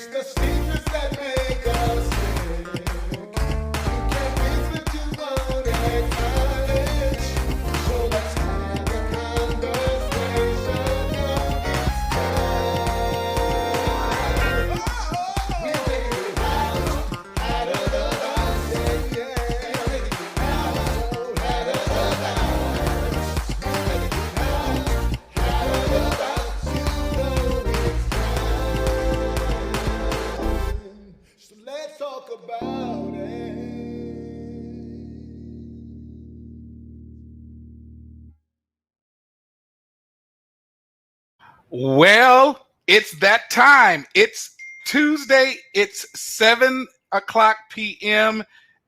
the secrets that make us sick. You can't fix what you won't acknowledge. So let's have a conversation. It's time. We're taking it out of the box. Yeah, yeah. We're taking it out of the box. We're taking it out of the box. You know it's time. So let's talk about it. Well, it's that time. It's Tuesday. It's 7 o'clock p.m.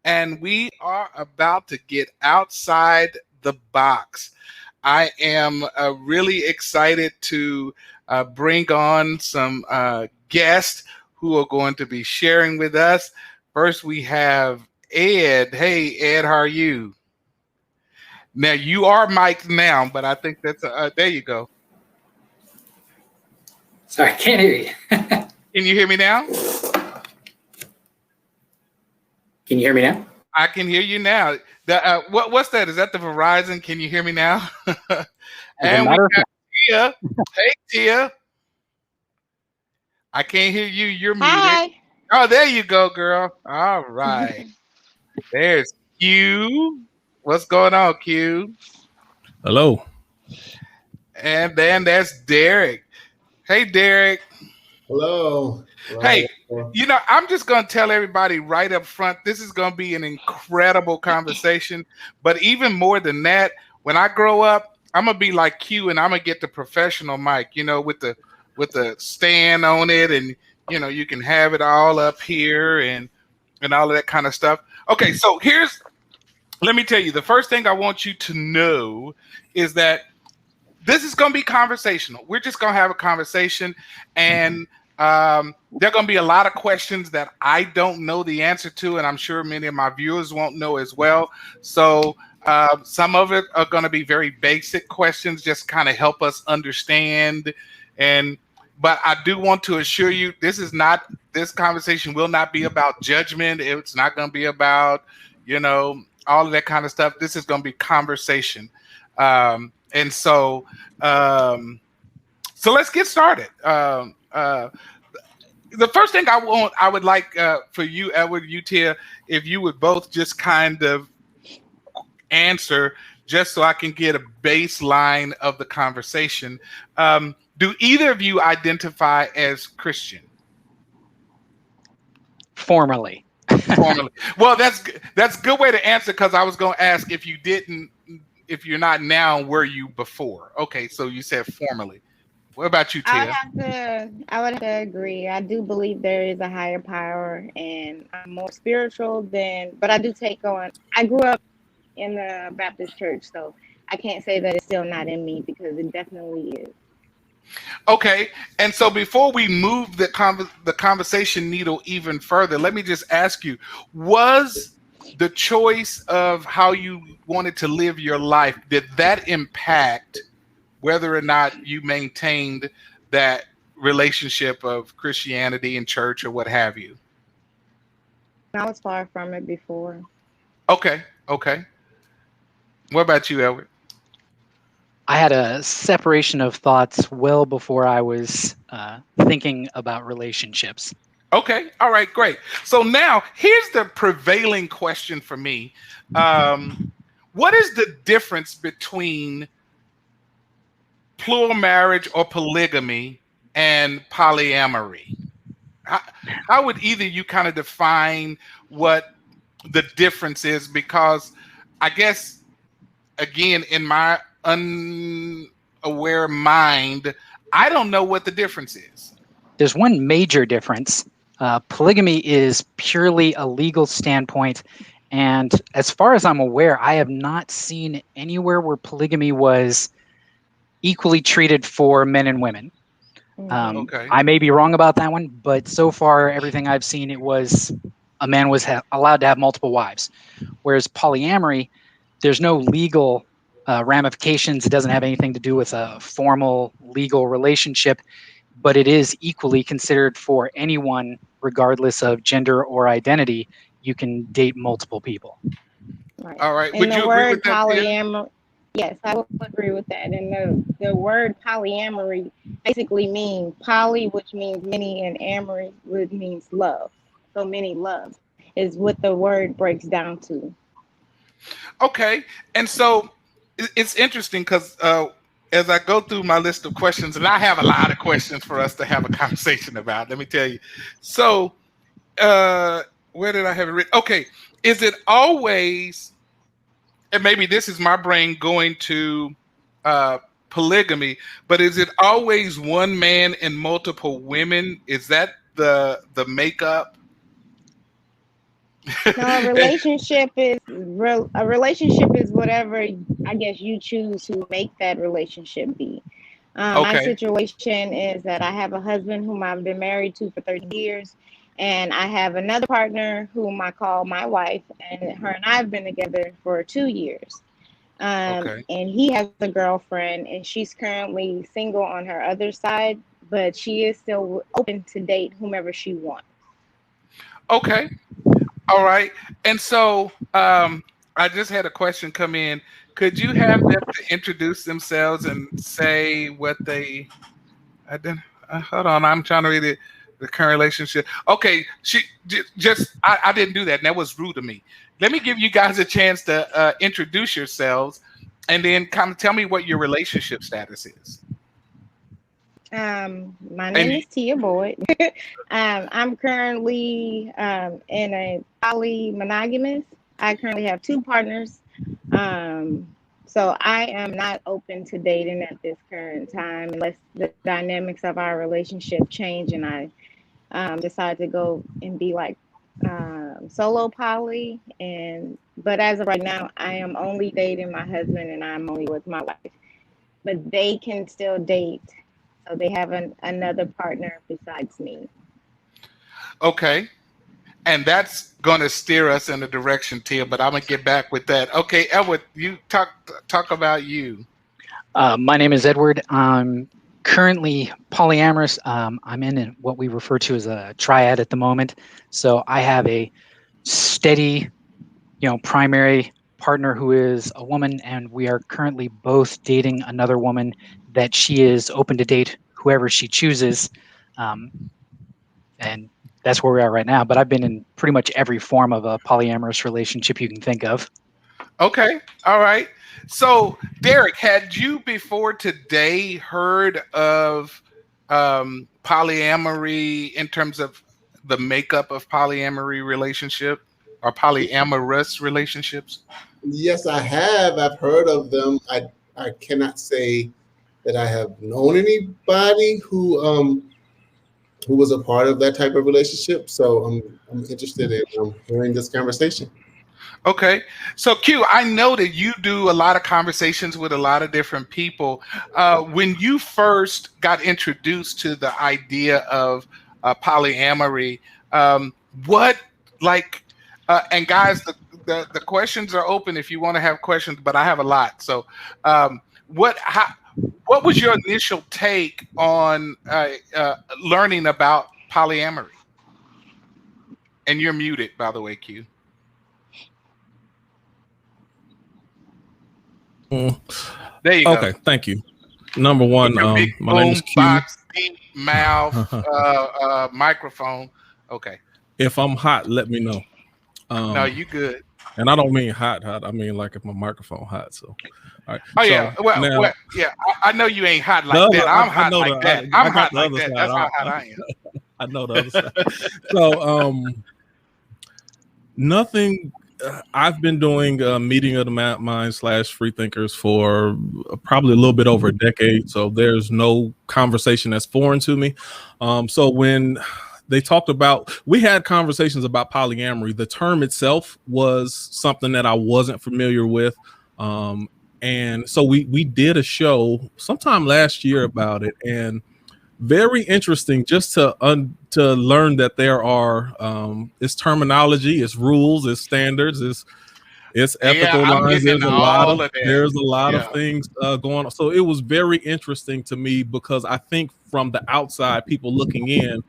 and we are about to get outside the box. I am really excited to bring on some guests who are going to be sharing with us. First, we have Ed. Hey, Ed, how are you? Now, you are mic'd now, but I think that's there you go. Sorry, I can't hear you. Can you hear me now? Can you hear me now? I can hear you now. What's that? Is that the Verizon? Can you hear me now? And we got Tia. Hey, Tia. I can't hear you. You're muted. Hi. Oh, there you go, girl. All right. There's Q. What's going on, Q? Hello. And then there's Derek. Hey, Derek. Hello. Hey, I'm just going to tell everybody right up front, this is going to be an incredible conversation. But even more than that, when I grow up, I'm going to be like Q and I'm going to get the professional mic, with the stand on it. And, you can have it all up here and all of that kind of stuff. Okay, so let me tell you, the first thing I want you to know is that this is going to be conversational. We're just going to have a conversation, and there are going to be a lot of questions that I don't know the answer to, and I'm sure many of my viewers won't know as well. So some of it are going to be very basic questions, just kind of help us understand. But I do want to assure you, this conversation will not be about judgment. It's not going to be about, all of that kind of stuff. This is going to be conversation. And so let's get started. The first thing I would like for you, Edward, you, Tia, if you would both just kind of answer, just so I can get a baseline of the conversation. Do either of you identify as Christian? Formally. Formally. Well, that's a good way to answer, because I was going to ask if you're not now, were you before? Okay, so you said formally. What about you, Tia? I would have to agree. I do believe there is a higher power, and I'm more spiritual but I do take on. I grew up in the Baptist church, so I can't say that it's still not in me, because it definitely is. Okay, and so before we move the conversation needle even further, let me just ask you, was the choice of how you wanted to live your life, did that impact whether or not you maintained that relationship of Christianity and church or what have you? I was far from it before. Okay. What about you, Edward? I had a separation of thoughts well before I was thinking about relationships. Okay. All right, great. So now here's the prevailing question for me. What is the difference between plural marriage or polygamy and polyamory? How would either you kind of define what the difference is? Because I guess, again, in my unaware mind, I don't know what the difference is. There's one major difference. Polygamy is purely a legal standpoint. And as far as I'm aware, I have not seen anywhere where polygamy was equally treated for men and women. Okay. I may be wrong about that one, but so far, everything I've seen, it was a man was allowed to have multiple wives. Whereas polyamory, there's no legal ramifications. It doesn't have anything to do with a formal legal relationship. but it is equally considered for anyone, regardless of gender or identity. You can date multiple people. Right. All right. And Would the you agree word with that, Tia? polyamory, yes, I would agree with that. And the word polyamory basically means poly, which means many, and amory, which means love. So many loves is what the word breaks down to. Okay. And so it's interesting because as I go through my list of questions, and I have a lot of questions for us to have a conversation about, let me tell you. So, where did I have it written? Okay. Is it always, and maybe this is my brain going to uh, polygamy, but is it always one man and multiple women? Is that the makeup? No, a relationship is whatever I guess you choose to make that relationship be. My Okay. situation is that I have a husband whom I've been married to for 30 years, and I have another partner whom I call my wife, and her and I have been together for 2 years. Okay. And he has a girlfriend, and she's currently single on her other side, but she is still open to date whomever she wants. Okay. All right. And so I just had a question come in. Could you have them to introduce themselves and say what they I didn't hold on, I'm trying to read it. The current relationship. Okay, I didn't do that, and that was rude of me. Let me give you guys a chance to introduce yourselves and then kind of tell me what your relationship status is. My And name is Tia Boyd. I'm currently in a poly monogamous. I currently have two partners. So I am not open to dating at this current time unless the dynamics of our relationship change and I decide to go and be like solo poly. But as of right now, I am only dating my husband and I'm only with my wife. But they can still date, so they have another partner besides me. okay, and that's going to steer us in the direction, Tia. But I'm gonna get back with that. Okay, Edward, you talk about you. My name is Edward. I'm currently polyamorous. I'm in what we refer to as a triad at the moment. So I have a steady, primary partner who is a woman, and we are currently both dating another woman that she is open to date whoever she chooses. And that's where we are right now. But I've been in pretty much every form of a polyamorous relationship you can think of. Okay, all right. So, Derek, had you before today heard of polyamory in terms of the makeup of polyamory relationship or polyamorous relationships? Yes, I have. I've heard of them. I cannot say that I have known anybody who was a part of that type of relationship. So I'm interested in hearing this conversation. Okay. So, Q, I know that you do a lot of conversations with a lot of different people. When you first got introduced to the idea of polyamory, what, like, and guys, the questions are open if you want to have questions, but I have a lot. So, what was your initial take on learning about polyamory? And you're muted, by the way, Q. There you go. Okay, thank you. Number one, With your big my name is boom Q. box, deep mouth, microphone. Okay. If I'm hot, let me know. No, you good. And I don't mean hot. I mean like if my microphone hot. So, all right. Oh so yeah. Well, now, well yeah. I know you ain't hot like that. I'm hot like that. I'm hot like that. That's how hot I am. I know the other side. So, nothing. I've been doing meeting of the mind / free thinkers for probably a little bit over a decade. So there's no conversation that's foreign to me. So when they talked about, we had conversations about polyamory. The term itself was something that I wasn't familiar with. And so we did a show sometime last year about it, and very interesting just to learn that there are it's terminology, it's rules, it's standards, it's ethical lines. There's a lot of things going on. So it was very interesting to me because I think from the outside, people looking in,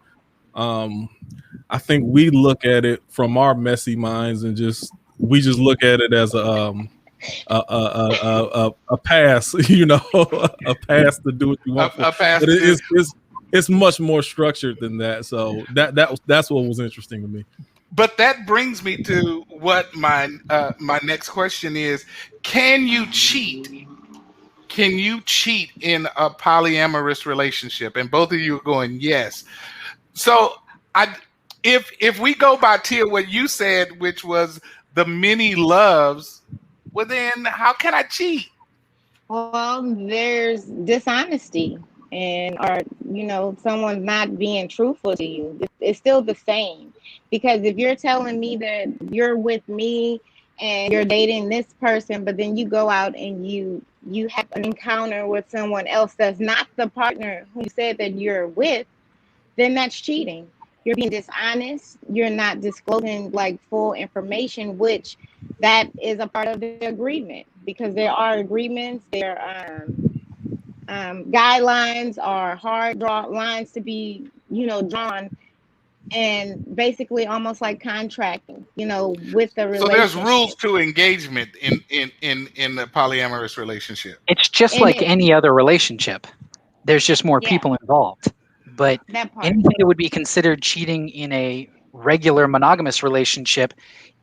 I think we look at it from our messy minds and we just look at it as a pass, a pass to do what you want for. A pass But to- it's much more structured than that. So that's what was interesting to me. But that brings me to what my next question is: Can you cheat? Can you cheat in a polyamorous relationship? And both of you are going yes. So if we go by Tia, what you said, which was the many loves, well then how can I cheat? Well, there's dishonesty or someone not being truthful to you. It's still the same, because if you're telling me that you're with me and you're dating this person, but then you go out and you have an encounter with someone else that's not the partner who you said that you're with, then that's cheating. You're being dishonest. You're not disclosing like full information, which that is a part of the agreement, because there are agreements, there are guidelines, are hard lines to be, drawn, and basically almost like contracting, with the So relationship. there's rules to engagement in the polyamorous relationship. It's just And like any other relationship. There's just more Yeah. people involved. But that part. anything that would be considered cheating in a regular monogamous relationship,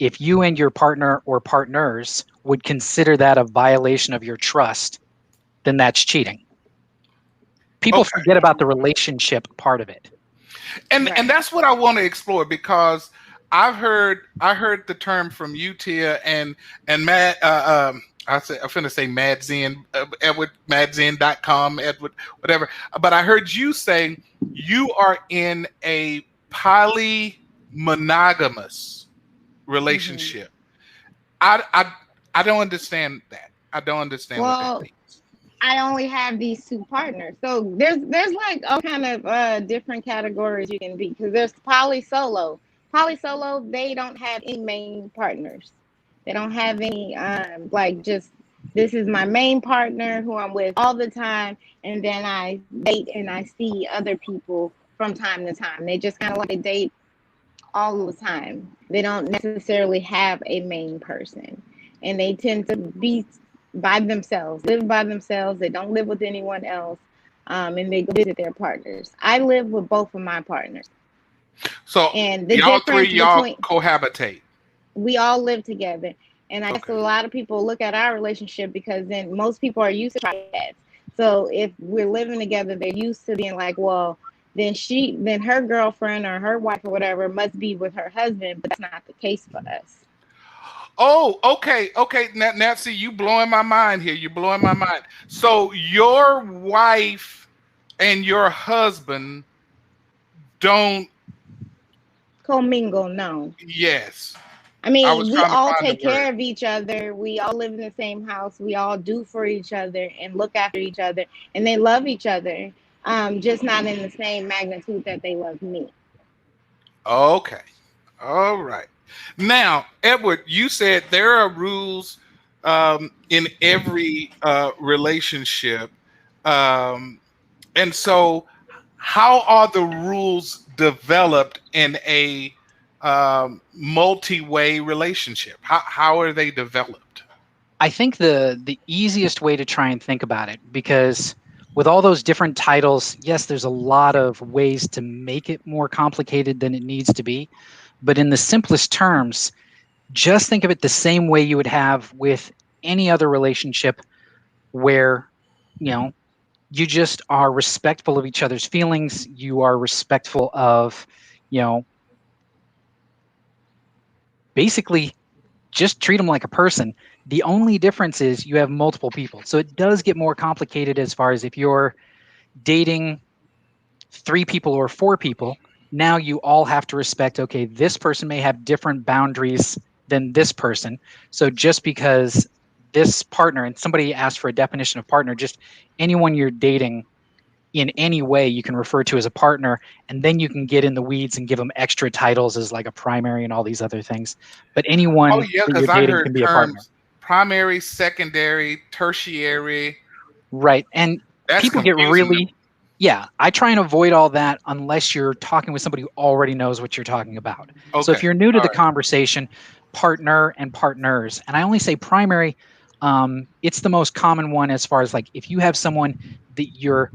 if you and your partner or partners would consider that a violation of your trust, then that's cheating. People Okay. forget about the relationship part of it. And Right. and that's what I want to explore, because I heard the term from you, Tia, and Matt. I'm finna say Mad Zen, Edward, madzen.com, Edward, whatever. But I heard you say you are in a polymonogamous relationship. I don't understand that. I don't understand what that Well, means. I only have these two partners. So there's like all kind of different categories you can be, because there's poly solo. Poly solo, they don't have any main partners. They don't have any like, just this is my main partner who I'm with all the time, and then I date and I see other people from time to time. They just kind of like date all the time. They don't necessarily have a main person, and they tend to be by themselves, live by themselves. They don't live with anyone else, and they go visit their partners. I live with both of my partners. So And the y'all three, difference y'all between, cohabitate. we all live together. And I guess Okay. a lot of people look at our relationship, because then most people are used to triads. So if we're living together, they're used to being like, well, then her girlfriend or her wife or whatever must be with her husband, but that's not the case for us. Oh, okay. Now, see, you blowing my mind here. You're blowing my mind. So your wife and your husband don't. Commingle, no. Yes, I I mean, was we trying to all find the take care word. of each other. We all live in the same house. We all do for each other and look after each other, and they love each other, just not in the same magnitude that they love me. Okay. All right. Now, Edward, you said there are rules in every relationship, and so how are the rules developed in a multi-way relationship? How are they developed? I think the easiest way to try and think about it, because with all those different titles, yes, there's a lot of ways to make it more complicated than it needs to be. But in the simplest terms, just think of it the same way you would have with any other relationship, where, you just are respectful of each other's feelings. You are respectful of, basically just treat them like a person. The only difference is you have multiple people. So it does get more complicated as far as if you're dating 3 people or 4 people. Now you all have to respect, okay, this person may have different boundaries than this person. So just because this partner, and somebody asked for a definition of partner, just anyone you're dating in any way you can refer to as a partner, and then you can get in the weeds and give them extra titles as like a primary and all these other things. But anyone Oh yeah, that you're because I dating heard can be a partner. terms primary, secondary, tertiary. Right. And That's people get confusing. really Yeah, I try and avoid all that unless you're talking with somebody who already knows what you're talking about. So if Okay. you're new to All the right. conversation, partner and partners, and I only say primary, it's the most common one as far as like if you have someone that you're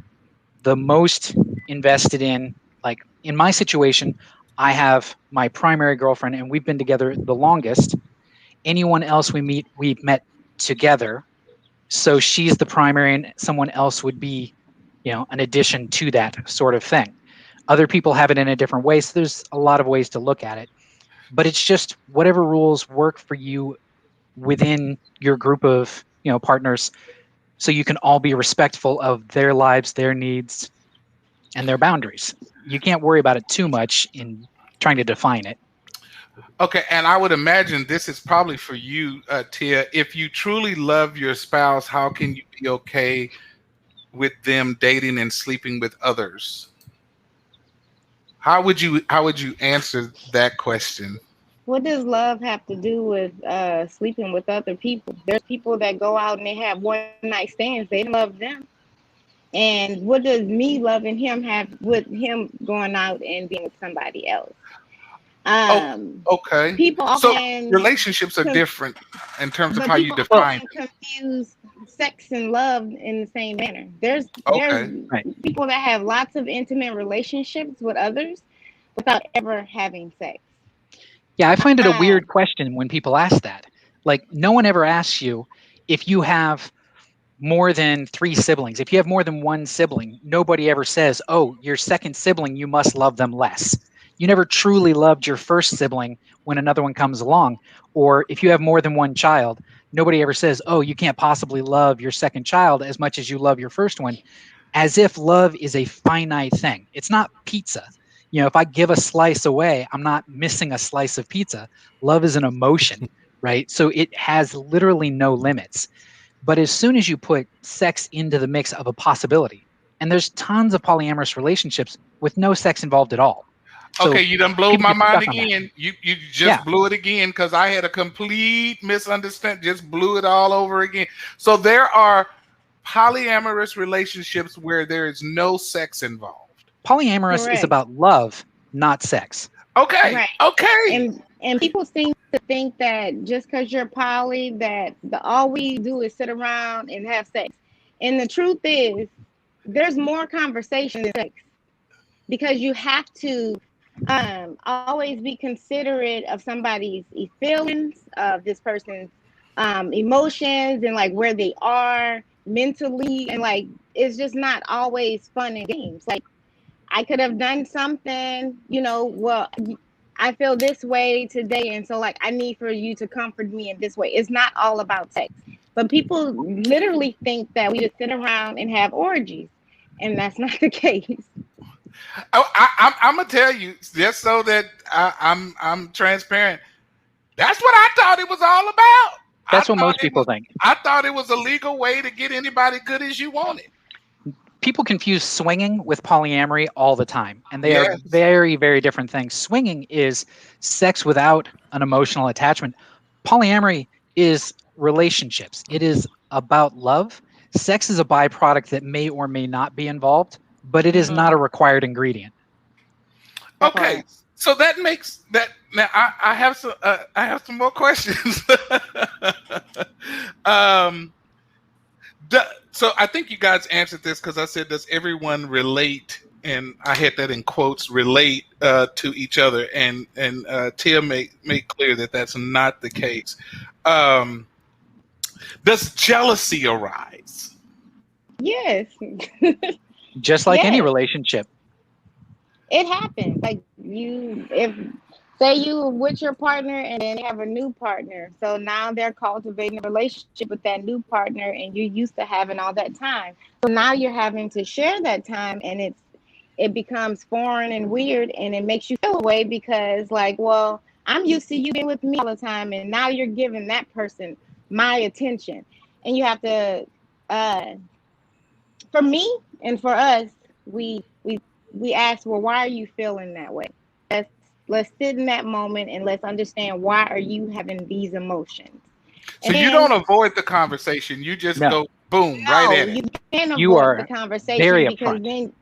the most invested in, like in my situation, I have my primary girlfriend and we've been together the longest. Anyone else we meet, we've met together. So she's the primary and someone else would be, an addition to that sort of thing. Other people have it in a different way. So there's a lot of ways to look at it. But it's just whatever rules work for you within your group of, partners, so you can all be respectful of their lives, their needs, and their boundaries. You can't worry about it too much in trying to define it. Okay, and I would imagine this is probably for you, Tia. If you truly love your spouse, how can you be okay with them dating and sleeping with others? How would you answer that question? What does love have to do with sleeping with other people? There's people that go out and they have one night stands. They love them. And what does me loving him have with him going out and being with somebody else? Oh, Um, okay. People So often relationships are different in terms of but how you people Well, define often it. confuse sex and love in the same manner. There's Okay. right. people that have lots of intimate relationships with others without ever having sex. Yeah, I find it a Uh, weird question when people ask that. Like, no one ever asks you if you have more than three siblings. If you have more than one sibling, nobody ever says, oh, your second sibling, you must love them less. You never truly loved your first sibling when another one comes along. Or if you have more than one child, nobody ever says, oh, you can't possibly love your second child as much as you love your first one, as if love is a finite thing. It's not pizza. If I give a slice away, I'm not missing a slice of pizza. Love is an emotion, right? So it has literally no limits. But as soon as you put sex into the mix of a possibility, and there's tons of polyamorous relationships with no sex involved at all. Okay, So you done blow people my get mind stuck on that. again. You Yeah. just blew it again because I had a complete misunderstanding. Just blew it all over again. So there are polyamorous relationships where there is no sex involved. Polyamorous is Correct. about love, not sex. Okay. Right. Okay. And people seem to think that just because you're poly, that all we do is sit around and have sex. And the truth is, there's more conversation than sex because you have to always be considerate of somebody's feelings, of this person's emotions, and like where they are mentally, and like it's just not always fun and games. Like I could have done something, well, I feel this way today, and so like I need for you to comfort me in this way. It's not all about sex, but people literally think that we just sit around and have orgies, and that's not the case. Oh, I'm gonna tell you just so that I'm transparent. That's what I thought it was all about. I That's what thought most it people was. think. I thought it was a legal way to get anybody good as you wanted. People confuse swinging with polyamory all the time, and they are Yes. very, very different things. Swinging is sex without an emotional attachment. Polyamory is relationships. It is about love. Sex is a byproduct that may or may not be involved, but it is not a Mhm. required ingredient. That Okay. part. So that makes that now. I have some more questions. um. So I think you guys answered this because I said, "Does everyone relate?" And I had that in quotes, relate to each other, and Tia made clear that that's not the case. Um, does jealousy arise? Yes. Just like any Yes. relationship. It happens. Like if say you with your partner and then they have a new partner, so now they're cultivating a relationship with that new partner, and you're used to having all that time. So now you're having to share that time, and it becomes foreign and weird, and it makes you feel away because like, well, I'm used to you being with me all the time, and now you're giving that person my attention, and you have to. Uh, for me and for us, we ask, well, why are you feeling that way? Let's let's sit in that moment and let's understand why are you having these emotions. So And you don't then avoid the conversation; you just No, go boom right no, at it. you can't you avoid the are conversation very because upfront. then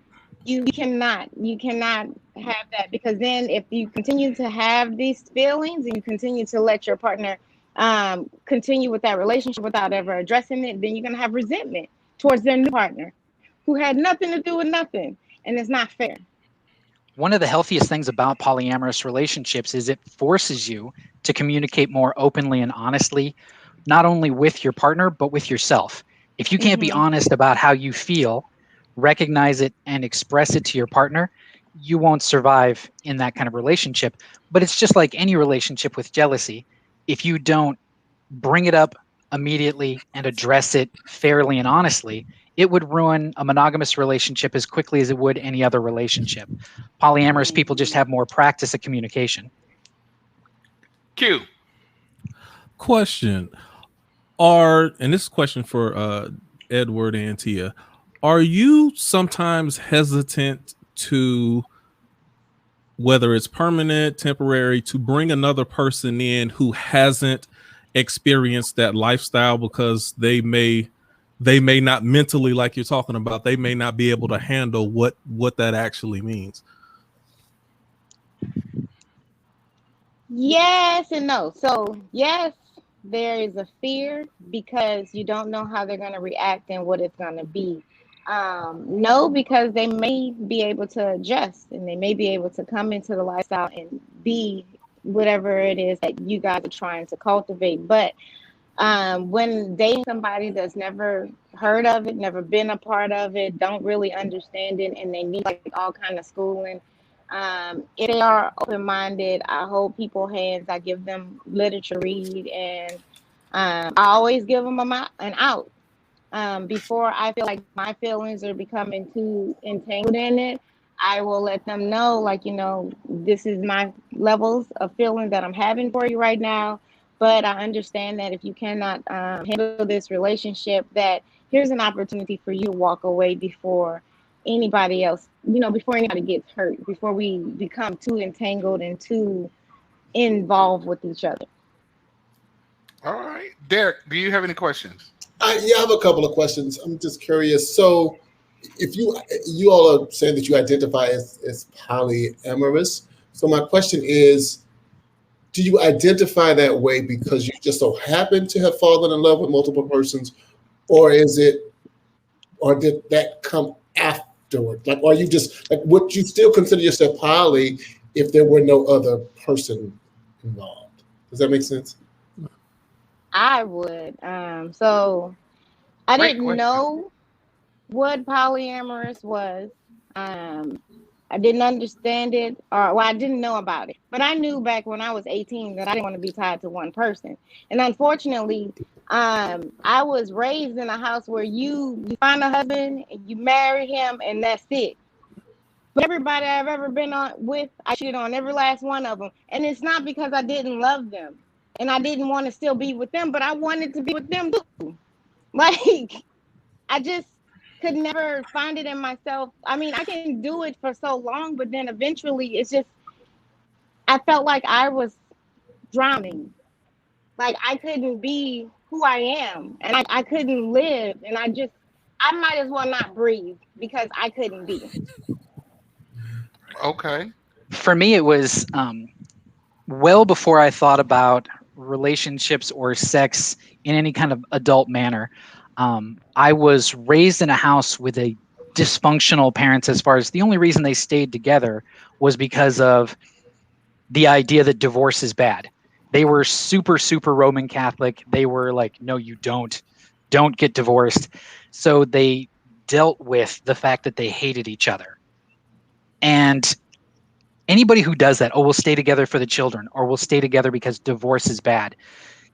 you cannot have that, because then if you continue to have these feelings and you continue to let your partner continue with that relationship without ever addressing it, then you're going to have resentment towards their new partner who had nothing to do with nothing, and it's not fair. One of the healthiest things about polyamorous relationships is it forces you to communicate more openly and honestly, not only with your partner, but with yourself. If you can't be Hmm. honest about how you feel, recognize it, and express it to your partner, you won't survive in that kind of relationship. But it's just like any relationship with jealousy. If you don't bring it up immediately and address it fairly and honestly, it would ruin a monogamous relationship as quickly as it would any other relationship. Polyamorous people just have more practice at communication. Q. Question: and this is a question for Edward and Tia, are you sometimes hesitant to, whether it's permanent, temporary, to bring another person in who hasn't experienced that lifestyle, because they may not mentally, like you're talking about, they may not be able to handle what that actually means? Yes and no. So, yes, there is a fear because you don't know how they're going to react and what it's going to be. No, because they may be able to adjust and they may be able to come into the lifestyle and be whatever it is that you guys are trying to cultivate. But when dating somebody that's never heard of it, never been a part of it, don't really understand it, and they need like all kind of schooling, if they are open-minded, I hold people hands. I give them literature to read, and I always give them an out. Before I feel like my feelings are becoming too entangled in it, I will let them know, like, this is my levels of feeling that I'm having for you right now. But I understand that if you cannot handle this relationship, that here's an opportunity for you to walk away before anybody else, before anybody gets hurt, before we become too entangled and too involved with each other. All right. Derek, do you have any questions? Yeah, I have a couple of questions. I'm just curious. So, if you all are saying that you identify as polyamorous, so my question is, do you identify that way because you just so happen to have fallen in love with multiple persons, or or did that come afterward? Like, are you just like, would you still consider yourself poly if there were no other person involved? Does that make sense? I would. So I Great didn't question. know what polyamorous was. Um, I didn't understand it, or well, I didn't know about it. But I knew back when I was 18 that I didn't want to be tied to one person. And unfortunately, I was raised in a house where you find a husband, and you marry him, and that's it. But everybody I've ever been on with, I cheated on every last one of them. And it's not because I didn't love them and I didn't want to still be with them, but I wanted to be with them too. Like, I just could never find it in myself. I mean, I can do it for so long, but then eventually it's just, I felt like I was drowning. Like, I couldn't be who I am, and I couldn't live. And I might as well not breathe because I couldn't be. Okay. For me, it was well before I thought about relationships or sex in any kind of adult manner. I was raised in a house with a dysfunctional parents, as far as the only reason they stayed together was because of the idea that divorce is bad. They were super, super Roman Catholic. They were like, no, you don't get divorced. So they dealt with the fact that they hated each other. And anybody who does that, oh, we'll stay together for the children, or we'll stay together because divorce is bad,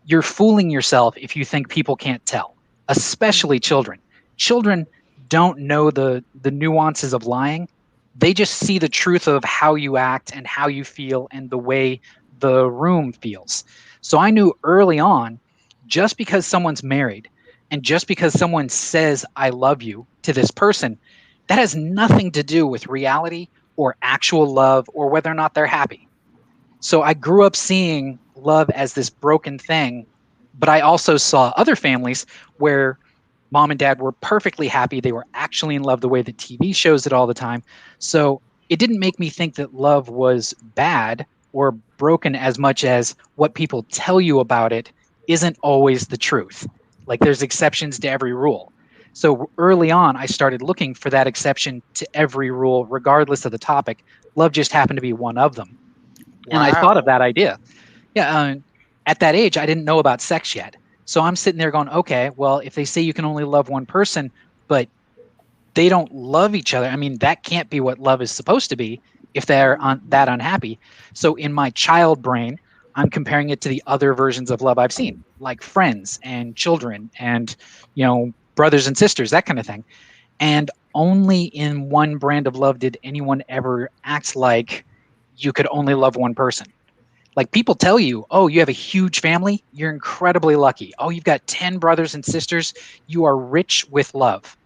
you're fooling yourself if you think people can't tell, especially children. Children don't know the nuances of lying. They just see the truth of how you act and how you feel and the way the room feels. So I knew early on, just because someone's married and just because someone says I love you to this person, that has nothing to do with reality or actual love or whether or not they're happy. So I grew up seeing love as this broken thing, but I also saw other families where Mom and dad were perfectly happy. They were actually in love the way that TV shows it all the time. So it didn't make me think that love was bad or broken as much as what people tell you about it isn't always the truth. Like there's exceptions to every rule. So early on, I started looking for that exception to every rule, regardless of the topic. Love just happened to be one of them. And I thought of Wow. that idea. Yeah. At that age, I didn't know about sex yet. So I'm sitting there going, okay, well, if they say you can only love one person, but they don't love each other, I mean, that can't be what love is supposed to be if they're that unhappy. So in my child brain, I'm comparing it to the other versions of love I've seen, like friends and children and, brothers and sisters, that kind of thing. And only in one brand of love did anyone ever act like you could only love one person. Like people tell you, oh, you have a huge family, you're incredibly lucky. Oh, you've got 10 brothers and sisters, you are rich with love.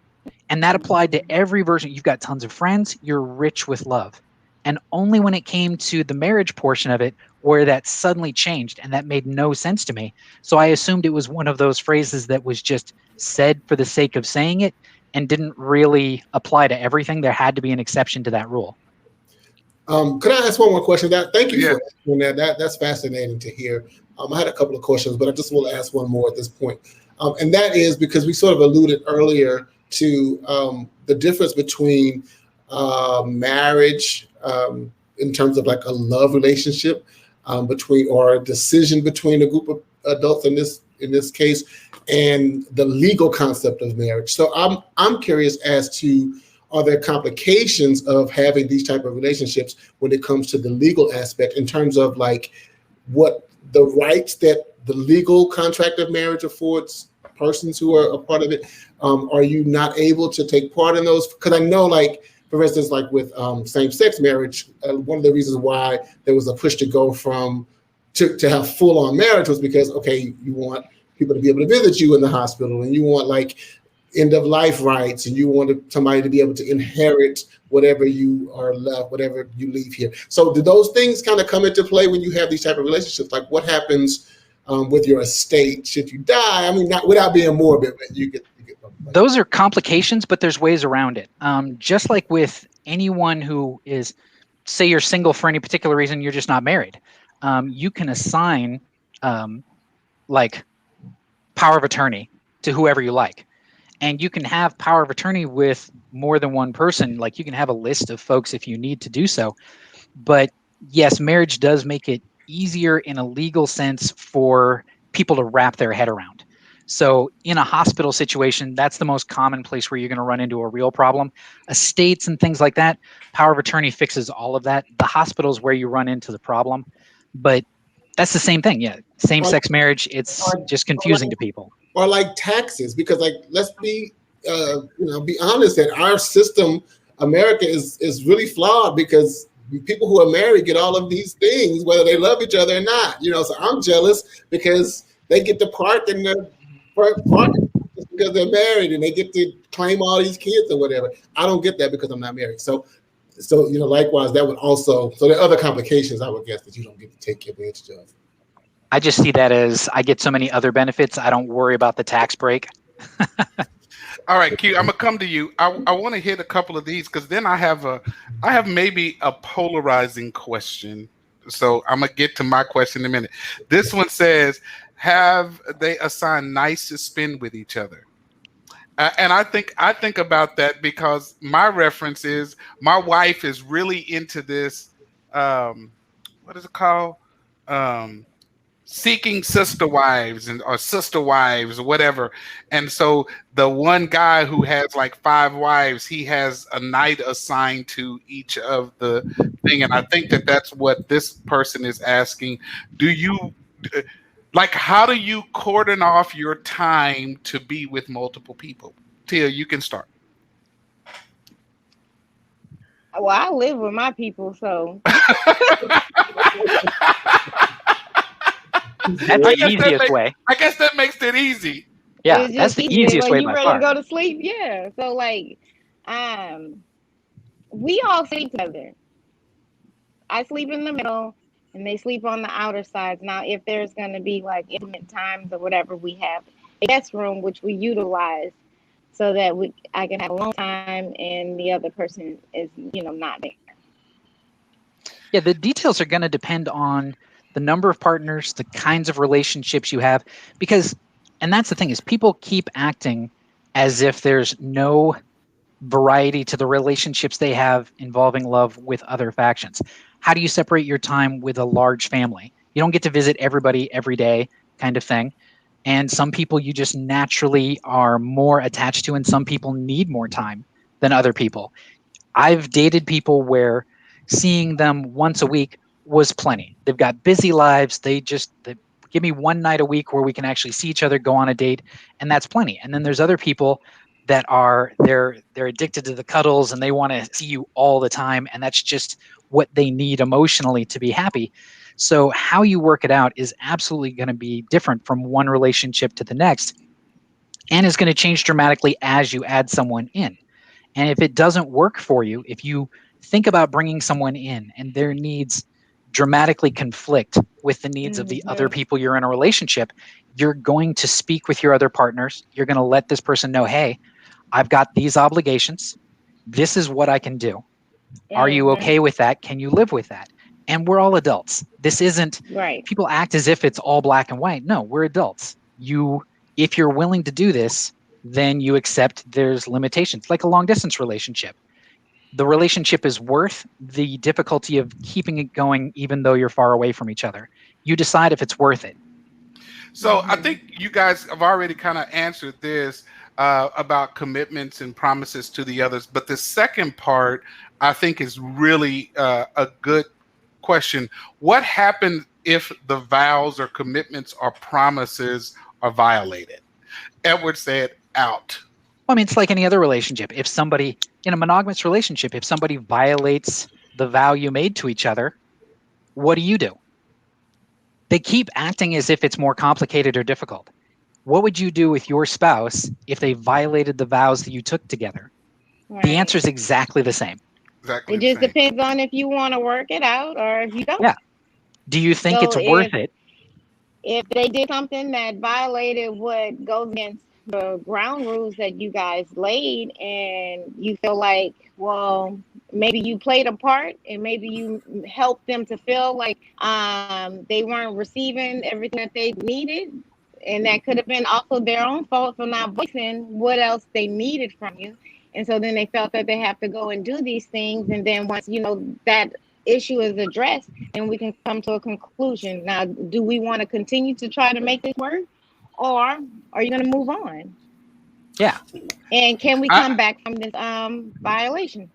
And that applied to every version. You've got tons of friends, you're rich with love. And only when it came to the marriage portion of it, where that suddenly changed, and that made no sense to me. So I assumed it was one of those phrases that was just said for the sake of saying it and didn't really apply to everything. There had to be an exception to that rule. Could I ask one more question? Thank you Yeah. for asking that. That's fascinating to hear. I had a couple of questions, but I just want to ask one more at this point. And that is because we sort of alluded earlier to the difference between marriage in terms of like a love relationship between or a decision between a group of adults in this case and the legal concept of marriage. So I'm curious as to, are there complications of having these type of relationships when it comes to the legal aspect in terms of like what the rights that the legal contract of marriage affords persons who are a part of it? Are you not able to take part in those? Because I know, like, for instance, like with same-sex marriage, one of the reasons why there was a push to go to have full-on marriage was because, okay, you want people to be able to visit you in the hospital, and you want like end of life rights, and you want somebody to be able to inherit whatever you are left, whatever you leave here. So do those things kind of come into play when you have these type of relationships? Like what happens with your estate should you die? I mean, not without being morbid, but you get like, those are complications, but there's ways around it. Just like with anyone who is, say you're single for any particular reason, you're just not married. You can assign like power of attorney to whoever you like. And you can have power of attorney with more than one person. Like you can have a list of folks if you need to do so. But yes, marriage does make it easier in a legal sense for people to wrap their head around. So in a hospital situation, that's the most common place where you're going to run into a real problem. Estates and things like that, power of attorney fixes all of that. The hospital is where you run into the problem. But that's the same thing. Yeah. Same-sex marriage, it's just confusing to people. or like taxes, because like let's be be honest that our system, America, is really flawed because people who are married get all of these things whether they love each other or not. So I'm jealous because they get to park in the park because they're married and they get to claim all these kids or whatever. I don't get that because I'm not married. So likewise, that would also, so there are other complications I would guess that you don't get to take advantage of. I just see that as I get so many other benefits. I don't worry about the tax break. All right, Q, I'm gonna come to you. I want to hit a couple of these because then I have maybe a polarizing question. So I'm gonna get to my question in a minute. This one says, have they assigned nights to spend with each other? And I think about that because my reference is my wife is really into this. What is it called? Seeking sister wives or sister wives or whatever. And so the one guy who has like 5 wives, he has a night assigned to each of the thing. And I think that's what this person is asking. Do you how do you cordon off your time to be with multiple people? Tia, you can start. Well, I live with my people, so That's the easiest way. I guess that makes it easy. Yeah, it's that's just the easy. easiest Like way you by ready far. to go to sleep? Yeah. So like, we all sleep together. I sleep in the middle, and they sleep on the outer sides. Now, if there's gonna be like intimate times or whatever, we have a guest room which we utilize. so that I can have a long time and the other person is, not there. Yeah, the details are going to depend on the number of partners, the kinds of relationships you have, because, and that's the thing, is people keep acting as if there's no variety to the relationships they have involving love with other factions. How do you separate your time with a large family? You don't get to visit everybody every day, kind of thing. And some people you just naturally are more attached to, and some people need more time than other people. I've dated people where seeing them once a week was plenty. They've got busy lives. They give me one night a week where we can actually see each other, go on a date, and that's plenty. And then there's other people that they're addicted to the cuddles and they want to see you all the time, and that's just what they need emotionally to be happy. So how you work it out is absolutely going to be different from one relationship to the next, and is going to change dramatically as you add someone in. And if it doesn't work for you, if you think about bringing someone in and their needs dramatically conflict with the needs of the other people you're in a relationship, you're going to speak with your other partners. You're going to let this person know, hey, I've got these obligations. This is what I can do. Are you okay with that? Can you live with that? And we're all adults. This isn't, right. People act as if it's all black and white. No, we're adults. If you're willing to do this, then you accept there's limitations, like a long distance relationship. The relationship is worth the difficulty of keeping it going, even though you're far away from each other. You decide if it's worth it. So I think you guys have already kind of answered this about commitments and promises to the others. But the second part, I think, is really a good question. What happens if the vows or commitments or promises are violated? Edward said, out. Well, I mean, it's like any other relationship. If somebody, in a monogamous relationship, if somebody violates the vow you made to each other, what do? They keep acting as if it's more complicated or difficult. What would you do with your spouse if they violated the vows that you took together? Right. The answer is exactly the same. Exactly. It just depends on if you want to work it out or if you don't. Yeah. Do you think it's worth it? If they did something that violated what goes against the ground rules that you guys laid, and you feel like, well, maybe you played a part and maybe you helped them to feel like they weren't receiving everything that they needed, and that could have been also their own fault for not voicing what else they needed from you. And so then they felt that they have to go and do these things, and then once that issue is addressed, and we can come to a conclusion. Now, do we want to continue to try to make this work, or are you going to move on? Yeah. And can we come back from this violation?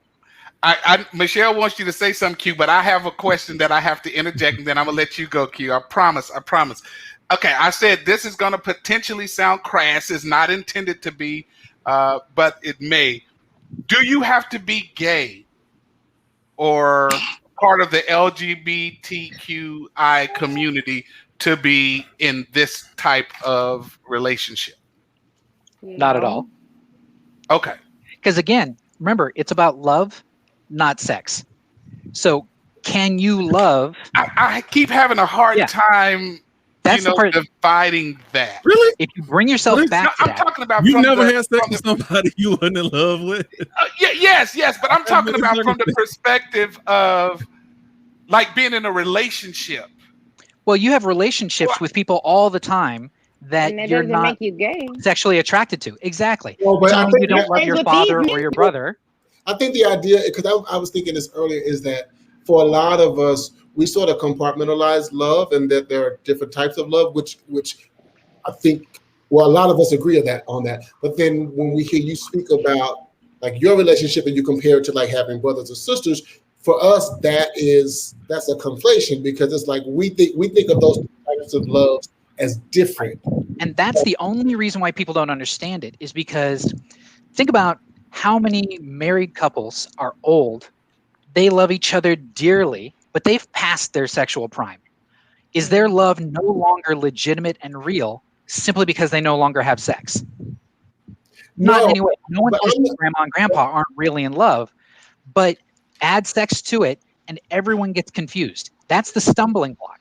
Michelle wants you to say something, Q, but I have a question that I have to interject, and then I'm gonna let you go, Q. I promise. Okay, I said this is gonna potentially sound crass. It's not intended to be, but it may. Do you have to be gay or part of the LGBTQI community to be in this type of relationship? Not at all. Okay. Because again, remember, it's about love, not sex. So can you love? I keep having a hard time dividing that. Really? If you bring yourself back to I'm talking about you never had sex with somebody you weren't in love with. Yes, but I'm talking about from the perspective of like being in a relationship. Well, you have relationships with people all the time that you're doesn't not make you gay. sexually attracted to. Exactly. Well, but I think you don't love your father or your brother. I think the idea, because I was thinking this earlier, is that for a lot of us, we sort of compartmentalize love, and that there are different types of love, which I think, well, a lot of us agree on that. But then when we hear you speak about like your relationship and you compare it to like having brothers or sisters, for us that's a conflation, because it's like we think of those types of loves as different. And that's the only reason why people don't understand it, is because think about how many married couples are old. They love each other dearly, but they've passed their sexual prime. Is their love no longer legitimate and real simply because they no longer have sex? Not in any way. No one says grandma and grandpa aren't really in love, but add sex to it and everyone gets confused. That's the stumbling block.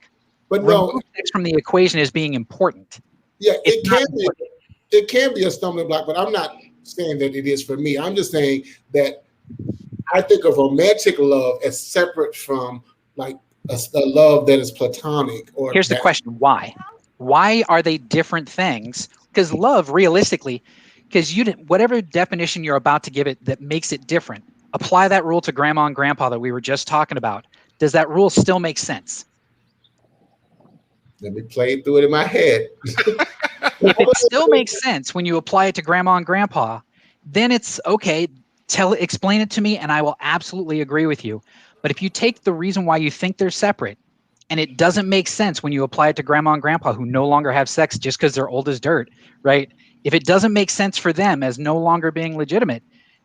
But remove sex from the equation as being important. Yeah, it can be a stumbling block, but I'm not saying that it is for me. I'm just saying that I think of romantic love as separate from like a love that is platonic. Or here's the question: why? Why are they different things? Because love, realistically, because whatever definition you're about to give it that makes it different, apply that rule to grandma and grandpa that we were just talking about. Does that rule still make sense? Let me play through it in my head. If it still makes sense when you apply it to grandma and grandpa, then it's okay. Explain it to me, and I will absolutely agree with you. But if you take the reason why you think they're separate, and it doesn't make sense when you apply it to grandma and grandpa who no longer have sex just because they're old as dirt, right? If it doesn't make sense for them as no longer being legitimate,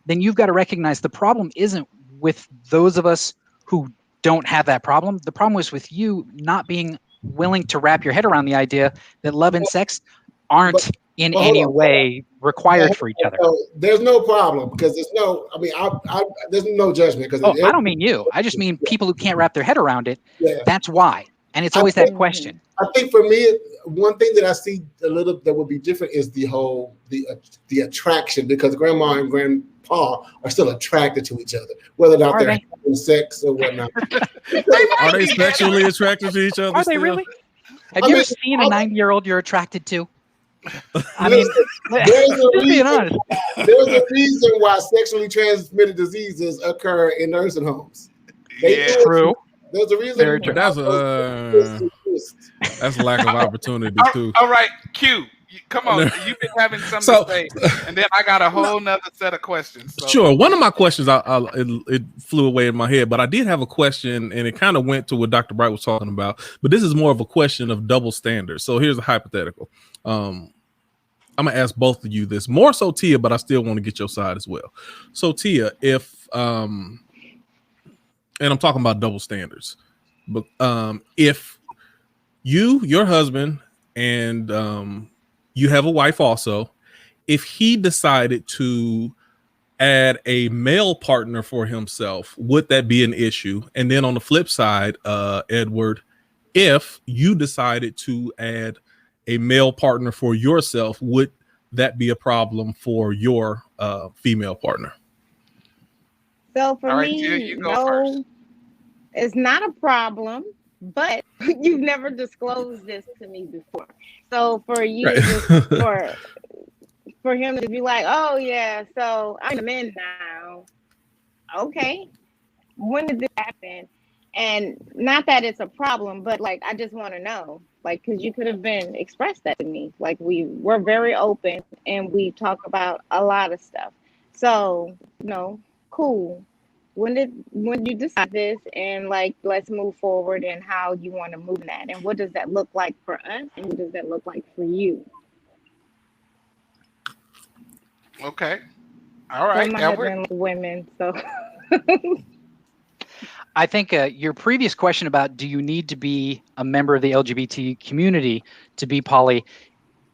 then you've got to recognize the problem isn't with those of us who don't have that problem. The problem is with you not being willing to wrap your head around the idea that love and sex aren't in any way required for each other. So there's no problem because there's no, I mean, there's no judgment. Because I don't mean you. I just mean people who can't wrap their head around it. Yeah. That's why. And it's always that question. I think for me, one thing that I see a little that would be different is the whole the attraction, because grandma and grandpa are still attracted to each other, whether or not they're having sex or whatnot. Are they sexually attracted to each other? Are they really? Have you ever seen a 90-year-old you're attracted to? I mean, just being honest. There's a reason why sexually transmitted diseases occur in nursing homes. True. There's a reason. Very true. That's a lack of opportunity too. All right, Q. Come on, you've been having something to say, and then I got a whole nother set of questions. So. Sure. One of my questions, it flew away in my head, but I did have a question, and it kind of went to what Dr. Bright was talking about. But this is more of a question of double standards. So here's a hypothetical. I'm gonna ask both of you this, more so Tia, but I still want to get your side as well. So Tia, if and I'm talking about double standards, but if your husband and you have a wife also, if he decided to add a male partner for himself, would that be an issue? And then on the flip side, Edward, if you decided to add a male partner for yourself, would that be a problem for your female partner? So for right, me, Tia, you go no, first. it's not a problem, but you've never disclosed this to me before. So for you, Right. for him to be like, oh yeah, so I'm in now. Okay, when did this happen? And not that it's a problem, but like I just want to know, like, because you could have been expressed that to me. Like we're very open and we talk about a lot of stuff. So cool. When did you decide this, and like let's move forward and how you want to move in that, and what does that look like for us, and what does that look like for you? Okay. All right, My Edward. husband likes women, so I think your previous question about do you need to be a member of the LGBT community to be poly,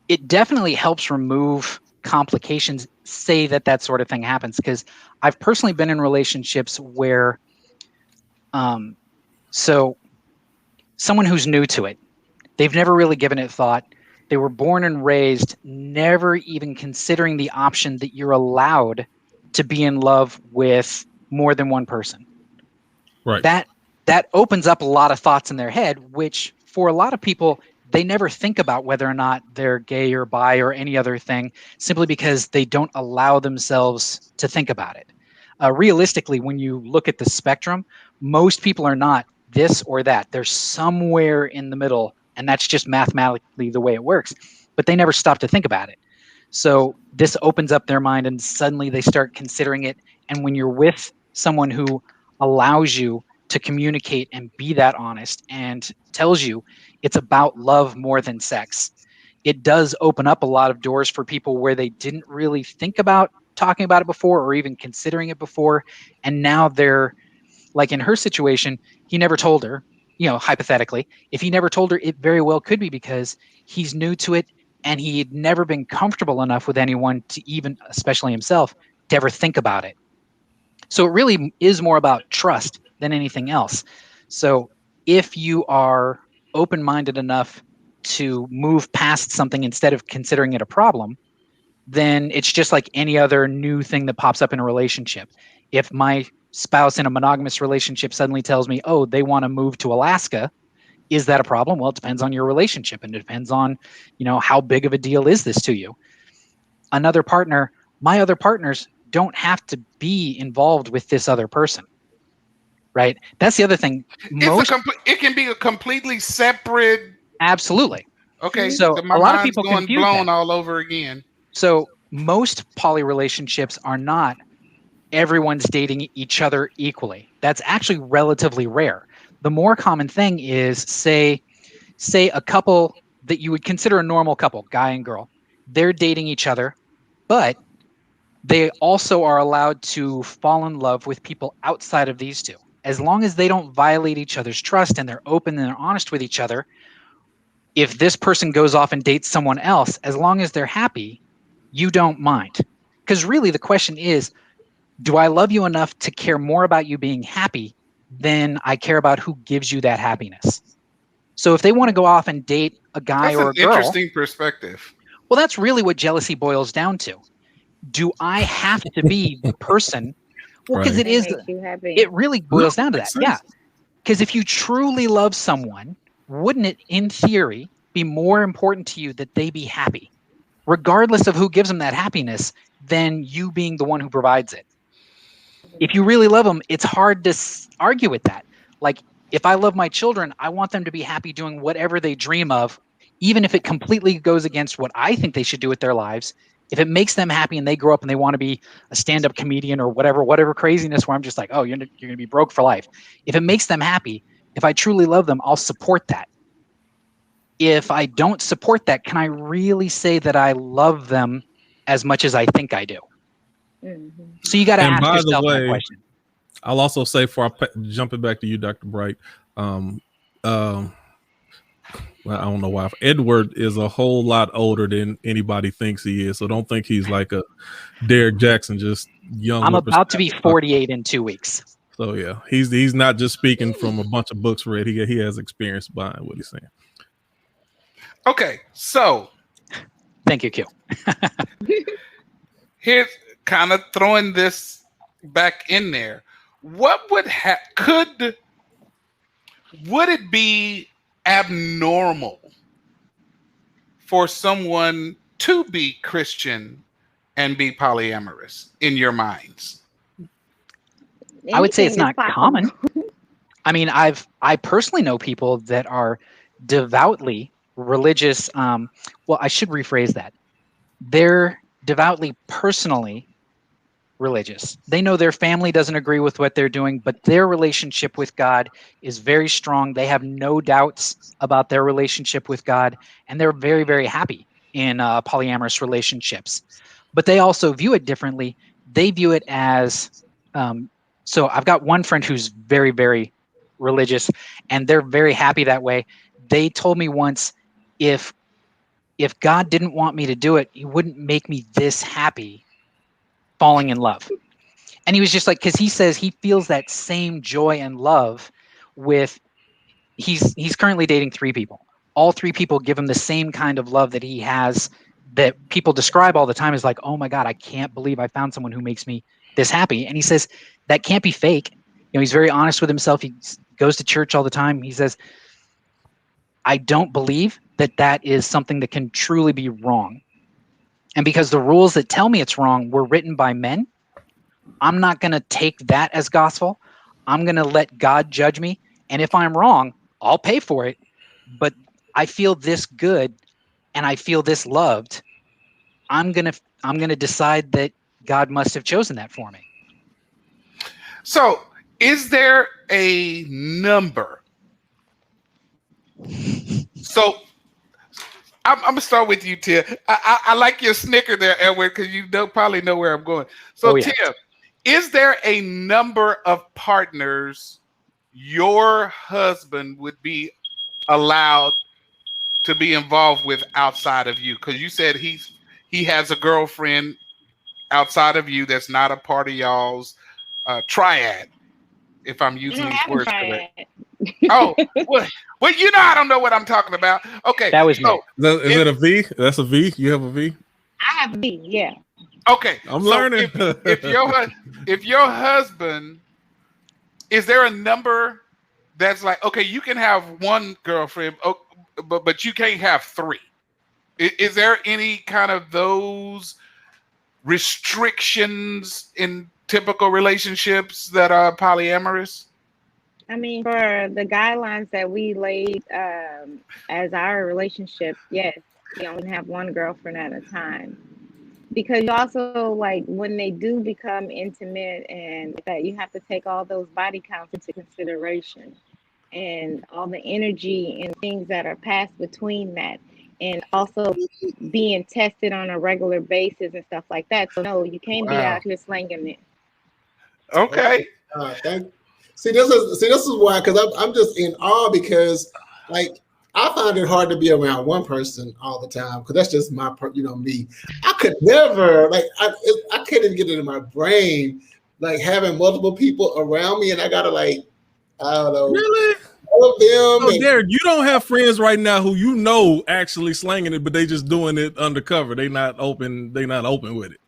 it definitely helps remove complications, say that sort of thing happens, because I've personally been in relationships where so someone who's new to it, they've never really given it thought. They were born and raised never even considering the option that you're allowed to be in love with more than one person. Right. That opens up a lot of thoughts in their head, which for a lot of people, they never think about whether or not they're gay or bi or any other thing, simply because they don't allow themselves to think about it. Realistically, when you look at the spectrum, most people are not this or that. They're somewhere in the middle, and that's just mathematically the way it works. But they never stop to think about it. So this opens up their mind, and suddenly they start considering it. And when you're with someone who allows you to communicate and be that honest and tells you it's about love more than sex, it does open up a lot of doors for people where they didn't really think about talking about it before or even considering it before. And now they're like, in her situation, he never told her, hypothetically, if he never told her, it very well could be because he's new to it and he had never been comfortable enough with anyone to even, especially himself, to ever think about it. So it really is more about trust than anything else. So if you are open-minded enough to move past something instead of considering it a problem, then it's just like any other new thing that pops up in a relationship. If my spouse in a monogamous relationship suddenly tells me, oh, they want to move to Alaska, is that a problem? Well, it depends on your relationship, and it depends on, how big of a deal is this to you? Another partner, my other partners don't have to be involved with this other person, right? That's the other thing. It can be a completely separate. Absolutely. Okay, so my a lot of mind's people going confuse blown that. all over again. So most poly relationships are not everyone's dating each other equally. That's actually relatively rare. The more common thing is, say a couple that you would consider a normal couple, guy and girl, they're dating each other, but they also are allowed to fall in love with people outside of these two. As long as they don't violate each other's trust and they're open and they're honest with each other, if this person goes off and dates someone else, as long as they're happy, you don't mind. Because really the question is, do I love you enough to care more about you being happy than I care about who gives you that happiness? So if they want to go off and date a guy or a girl, interesting perspective. Well, that's really what jealousy boils down to. Do I have to be the person? Well, because it really boils down to that. Yeah. Because if you truly love someone, wouldn't it, in theory, be more important to you that they be happy, regardless of who gives them that happiness, than you being the one who provides it? If you really love them, it's hard to argue with that. Like, if I love my children, I want them to be happy doing whatever they dream of, even if it completely goes against what I think they should do with their lives. If it makes them happy and they grow up and they want to be a stand-up comedian or whatever craziness where I'm just like, oh, you're going to be broke for life. If it makes them happy, if I truly love them, I'll support that. If I don't support that, can I really say that I love them as much as I think I do? Mm-hmm. So you got to ask yourself that question. I'll also say, for jumping back to you, Dr. Bright, well, I don't know why. Edward is a whole lot older than anybody thinks he is, so don't think he's like a Derek Jackson, just young. I'm about to be 48 in 2 weeks. So yeah, he's not just speaking from a bunch of books read. He has experience behind what he's saying. Okay, so thank you, Q. Here's kind of throwing this back in there. What would it be abnormal for someone to be Christian and be polyamorous in your minds? I would say it's not common. I mean, I personally know people that are devoutly religious. Well, I should rephrase that. They're devoutly personally religious. They know their family doesn't agree with what they're doing, but their relationship with God is very strong. They have no doubts about their relationship with God, and they're very, very happy in polyamorous relationships. But they also view it differently. They view it as, so I've got one friend who's very, very religious, and they're very happy that way. They told me once, if God didn't want me to do it, he wouldn't make me this happy falling in love. And he was just like, because he says he feels that same joy and love with, he's currently dating 3 people. All 3 people give him the same kind of love that he has, that people describe all the time as like, oh my God, I can't believe I found someone who makes me this happy. And he says that can't be fake. He's very honest with himself. He goes to church all the time. He says, I don't believe that is something that can truly be wrong. And because the rules that tell me it's wrong were written by men, I'm not going to take that as gospel. I'm going to let God judge me. And if I'm wrong, I'll pay for it. But I feel this good and I feel this loved. I'm going to decide that God must have chosen that for me. So is there a number? So I'm going to start with you, Tim. I like your snicker there, Edward, because you probably know where I'm going. So, yeah. Tim, is there a number of partners your husband would be allowed to be involved with outside of you? Because you said he has a girlfriend outside of you that's not a part of y'all's triad, if I'm using these words correct. Oh, well, I don't know what I'm talking about. Okay. That was me. Is it a V? That's a V? You have a V? I have B. Yeah. Okay, I'm so learning. if your husband, is there a number that's like, okay, you can have one girlfriend, but you can't have three? Is there any kind of those restrictions in typical relationships that are polyamorous? I mean, for the guidelines that we laid as our relationship, yes, we only have one girlfriend at a time. Because you also like when they do become intimate and that you have to take all those body counts into consideration and all the energy and things that are passed between that and also being tested on a regular basis and stuff like that. So no, you can't be Wow. out here slanging it. Okay. Thank. See, this is why, because I'm just in awe because, like, I find it hard to be around one person all the time because that's just me. I could never, like, I can't even get it in my brain, like having multiple people around me, and I gotta like, I don't know, Really? all of them. So, And, Derek, you don't have friends right now who you know actually slanging it, but they just doing it undercover. They not open. They not open with it.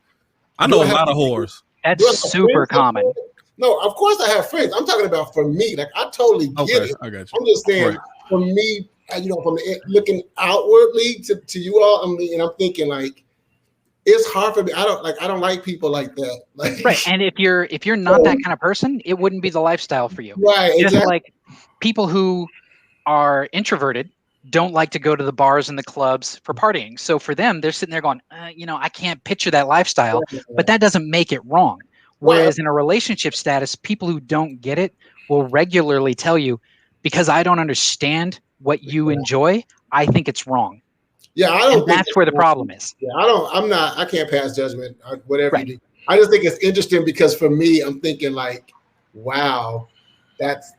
I do know I a have lot of whores. do I That's have super friends like common. that? No, of course I have friends. I'm talking about for me. Like I totally get Okay, it. I got you. I'm just saying Right. for me, from looking outwardly to you all, and I'm thinking like it's hard for me. I don't like people like that. Like Right. And if you're not that kind of person, it wouldn't be the lifestyle for you. right, Just exactly. like people who are introverted don't like to go to the bars and the clubs for partying. So for them, they're sitting there going, I can't picture that lifestyle, but that doesn't make it wrong. Whereas in a relationship status, people who don't get it will regularly tell you, because I don't understand what you enjoy, I think it's wrong. Yeah, I And don't think that's where the problem is. Yeah, I can't pass judgment. Whatever Right. you do, I just think it's interesting because for me, I'm thinking like, wow, that's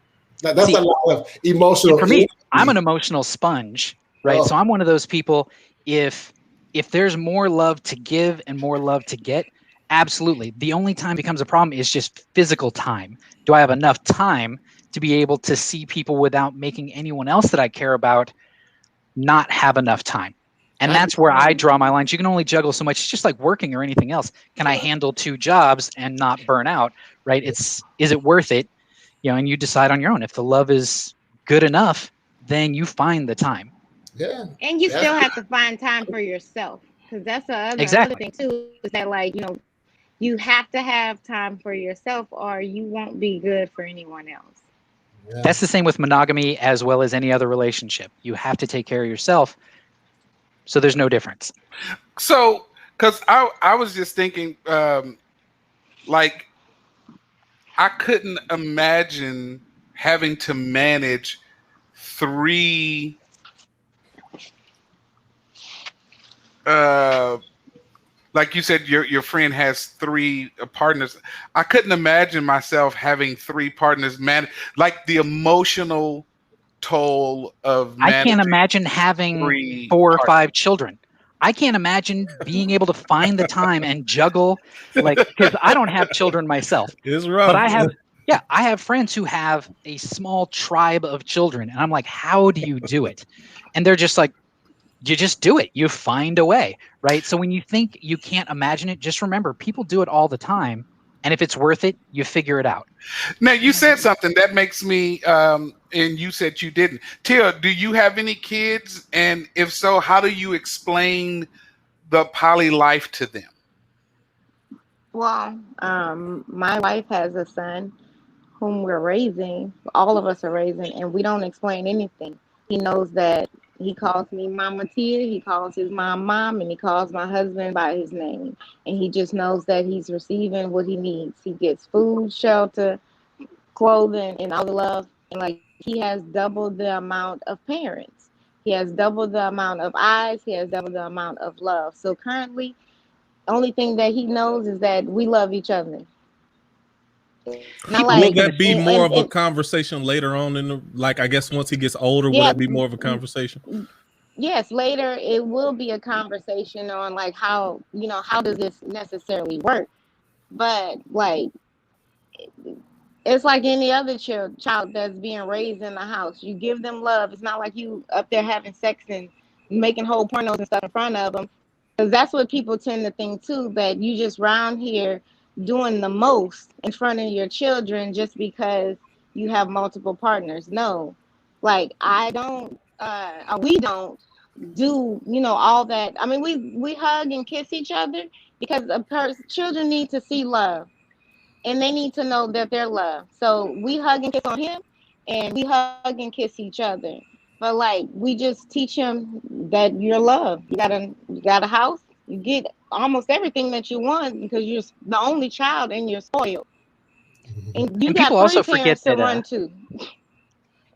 See, a lot of emotional. for me, I'm an energy. emotional sponge, right? Oh. So I'm one of those people. If there's more love to give and more love to get, absolutely. The only time it becomes a problem is just physical time. Do I have enough time to be able to see people without making anyone else that I care about not have enough time? And that's where I draw my lines. You can only juggle so much. It's just like working or anything else. Can I handle 2 jobs and not burn out? Right? Is it worth it? And you decide on your own. If the love is good enough, then you find the time. Yeah, And you still have to find time for yourself because that's the other Exactly. thing too is that like you have to have time for yourself or you won't be good for anyone else. yeah. That's the same with monogamy as well as any other relationship. You have to take care of yourself. So there's no difference. So, because I was just thinking, like, I couldn't imagine having to manage 3 like you said, your friend has 3 partners. I couldn't imagine myself having 3 partners, man. Like the emotional toll of I can't managing imagine having 3 4 or partners. 5 children. I can't imagine being able to find the time and juggle, because I don't have children myself, It's but rough. I have friends who have a small tribe of children, and I'm like, how do you do it? And they're just like, you just do it. You find a way, right? So when you think you can't imagine it, just remember people do it all the time. And if it's worth it, you figure it out. Now you said something that makes me, and you said you didn't. Tia, do you have any kids? And if so, how do you explain the poly life to them? Well, my wife has a son whom we're raising, all of us are raising, and we don't explain anything. He knows that he calls me Mama Tia, he calls his mom, and he calls my husband by his name. And he just knows that he's receiving what he needs. He gets food, shelter, clothing, and all the love. And like he has double the amount of parents. He has double the amount of eyes. He has double the amount of love. So currently, only thing that he knows is that we love each other. Not People Will make like a that be mistake. more of a conversation later on in the, like, I guess once he gets older, will yeah, that be more of a conversation? yes, later it will be a conversation on like how does this necessarily work? But like it's like any other child that's being raised in the house. You give them love. It's not like you up there having sex and making whole pornos and stuff in front of them. Because that's what people tend to think too, that you just round here doing the most in front of your children just because you have multiple partners. No, like I don't, or we don't do, all that. I mean, we hug and kiss each other because children need to see love and they need to know that they're loved. So we hug and kiss on him, and we hug and kiss each other. But like we just teach him that you're loved. You got a house. You get almost everything that you want because you're the only child and you're spoiled. And you And got people three also forget parents to that run to.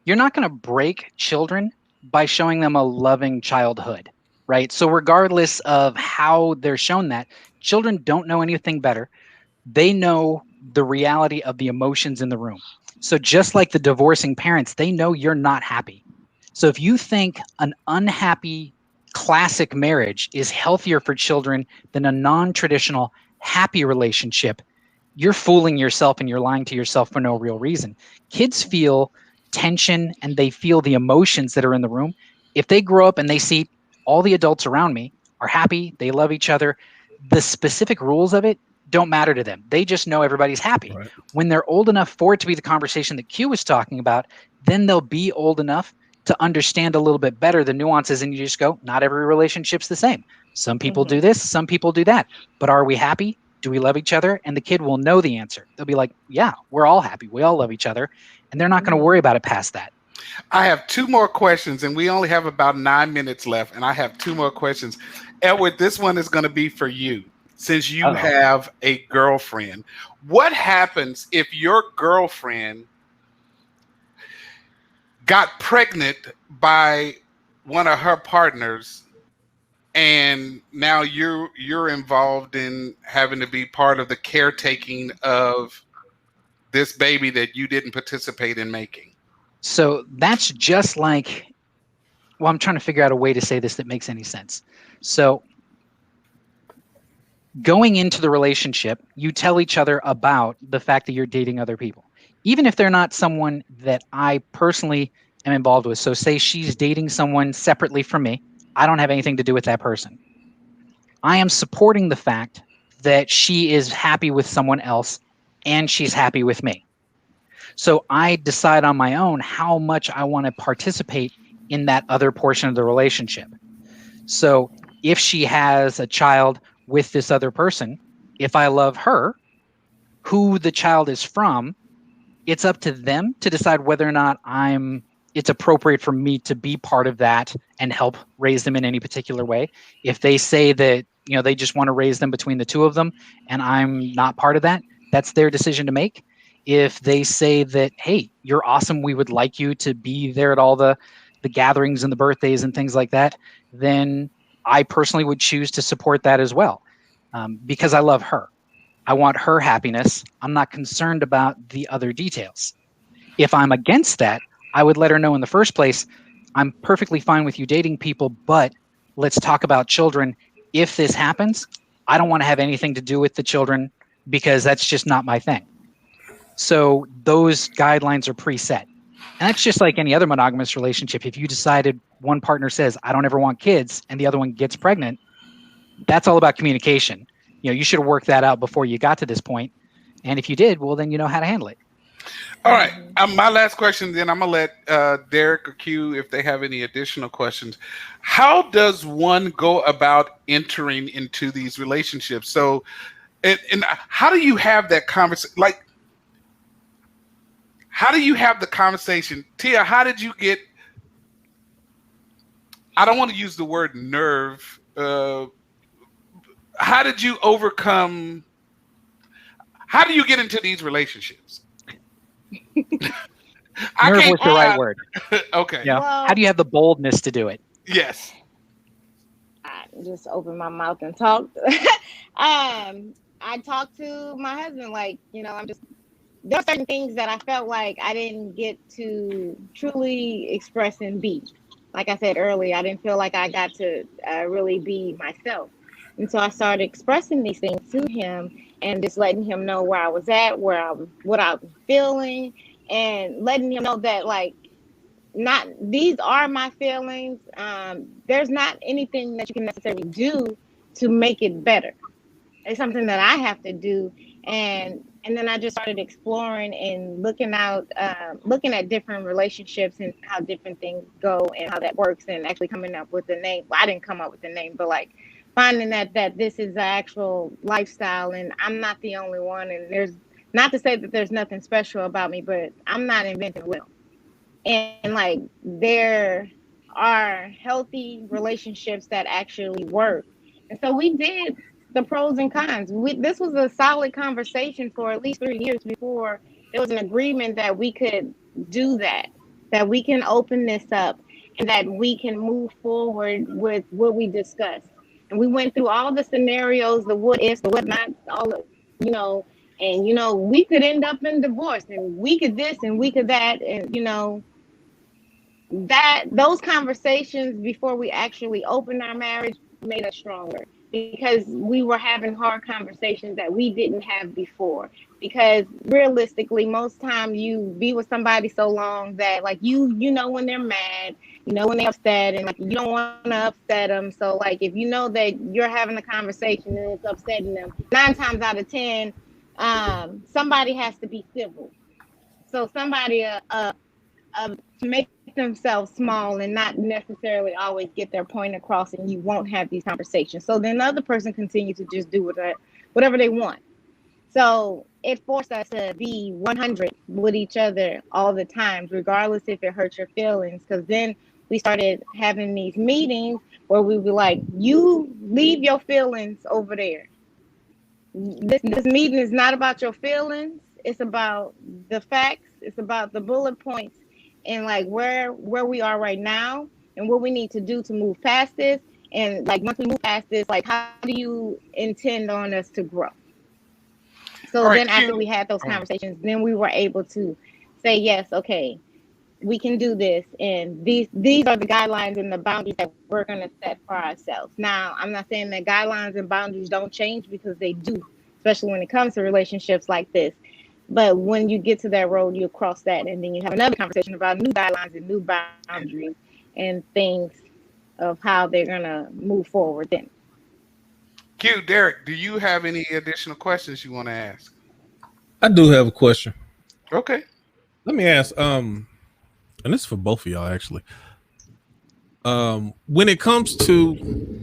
you're not going to break children by showing them a loving childhood, right? So regardless of how they're shown that, children don't know anything better. They know the reality of the emotions in the room. So just like the divorcing parents, they know you're not happy. So if you think an unhappy classic marriage is healthier for children than a non-traditional happy relationship, you're fooling yourself and you're lying to yourself for no real reason. Kids feel tension and they feel the emotions that are in the room. If they grow up and they see all the adults around me are happy, they love each other, the specific rules of it don't matter to them. They just know everybody's happy. Right. When they're old enough for it to be the conversation that Q was talking about, then they'll be old enough to understand a little bit better the nuances, and you just go, not every relationship's the same. Some people do this, some people do that. But are we happy? Do we love each other? And the kid will know the answer. They'll be like, yeah, we're all happy. We all love each other. And they're not going to worry about it past that. I have two more questions, and we only have about 9 minutes left. And I have two more questions. Edward, this one is going to be for you. Since you have a girlfriend, what happens if your girlfriend got pregnant by one of her partners, and now you're involved in having to be part of the caretaking of this baby that you didn't participate in making? So that's just like, well, I'm trying to figure out a way to say this that makes any sense. So going into the relationship, you tell each other about the fact that you're dating other people, even if they're not someone that I personally am involved with. So say she's dating someone separately from me. I don't have anything to do with that person. I am supporting the fact that she is happy with someone else and she's happy with me. So I decide on my own how much I want to participate in that other portion of the relationship. So if she has a child with this other person, if I love her, who the child is from, it's up to them to decide whether or not it's appropriate for me to be part of that and help raise them in any particular way. If they say that, they just want to raise them between the two of them and I'm not part of that, that's their decision to make. If they say that, hey, you're awesome, we would like you to be there at all the gatherings and the birthdays and things like that, then I personally would choose to support that as well, because I love her. I want her happiness. I'm not concerned about the other details. If I'm against that, I would let her know in the first place, I'm perfectly fine with you dating people, but let's talk about children. If this happens, I don't want to have anything to do with the children because that's just not my thing. So those guidelines are preset. And that's just like any other monogamous relationship. If you decided one partner says, I don't ever want kids, and the other one gets pregnant, that's all about communication. You should have worked that out before you got to this point. And if you did, well, then you know how to handle it. All right. My last question, then I'm going to let Derek or Q, if they have any additional questions. How does one go about entering into these relationships? So, and how do you have that conversation? Like, how do you have the conversation? Tia, how did you get, I don't want to use the word nerve. How did you overcome, how do you get into these relationships? Nerve was the right word. Okay. Yeah. Well, how do you have the boldness to do it? Yes. I just opened my mouth and talked. I talked to my husband, like, there are certain things that I felt like I didn't get to truly express and be. Like I said earlier, I didn't feel like I got to really be myself. And so I started expressing these things to him and just letting him know where I was at, what I was feeling, and letting him know that, like, these are my feelings. There's not anything that you can necessarily do to make it better. It's something that I have to do, and then I just started exploring and looking at different relationships and how different things go and how that works, and actually coming up with the name. Well, I didn't come up with the name, but like finding that this is the actual lifestyle, and I'm not the only one. And there's not to say that there's nothing special about me, but I'm not inventing wheel. And like there are healthy relationships that actually work. And so we did the pros and cons. This was a solid conversation for at least 3 years before there was an agreement that we could do that we can open this up, and that we can move forward with what we discussed. And we went through all the scenarios, the what ifs, the what nots, all the, and we could end up in divorce, and we could this and we could that, and that those conversations before we actually opened our marriage made us stronger, because we were having hard conversations that we didn't have before. Because realistically, most time you be with somebody so long that like you know when they're mad, when they're upset, and like you don't want to upset them. So like if you know that you're having a conversation and it's upsetting them, 9 times out of 10, somebody has to be civil. So somebody to make themselves small and not necessarily always get their point across, and you won't have these conversations. So then the other person continues to just do whatever they want. So it forced us to be 100 with each other all the time, regardless if it hurts your feelings. Because then we started having these meetings where we were like, you leave your feelings over there. This meeting is not about your feelings. It's about the facts. It's about the bullet points, and like where we are right now and what we need to do to move past this. And like once we move past this, like how do you intend on us to grow? So then after we had those conversations, then we were able to say, yes, okay, we can do this. And these are the guidelines and the boundaries that we're going to set for ourselves. Now, I'm not saying that guidelines and boundaries don't change, because they do, especially when it comes to relationships like this. But when you get to that road, you cross that, and then you have another conversation about new guidelines and new boundaries and things of how they're going to move forward then. Q, Derek, do you have any additional questions you want to ask? I do have a question. Okay. Let me ask, and this is for both of y'all actually. When it comes to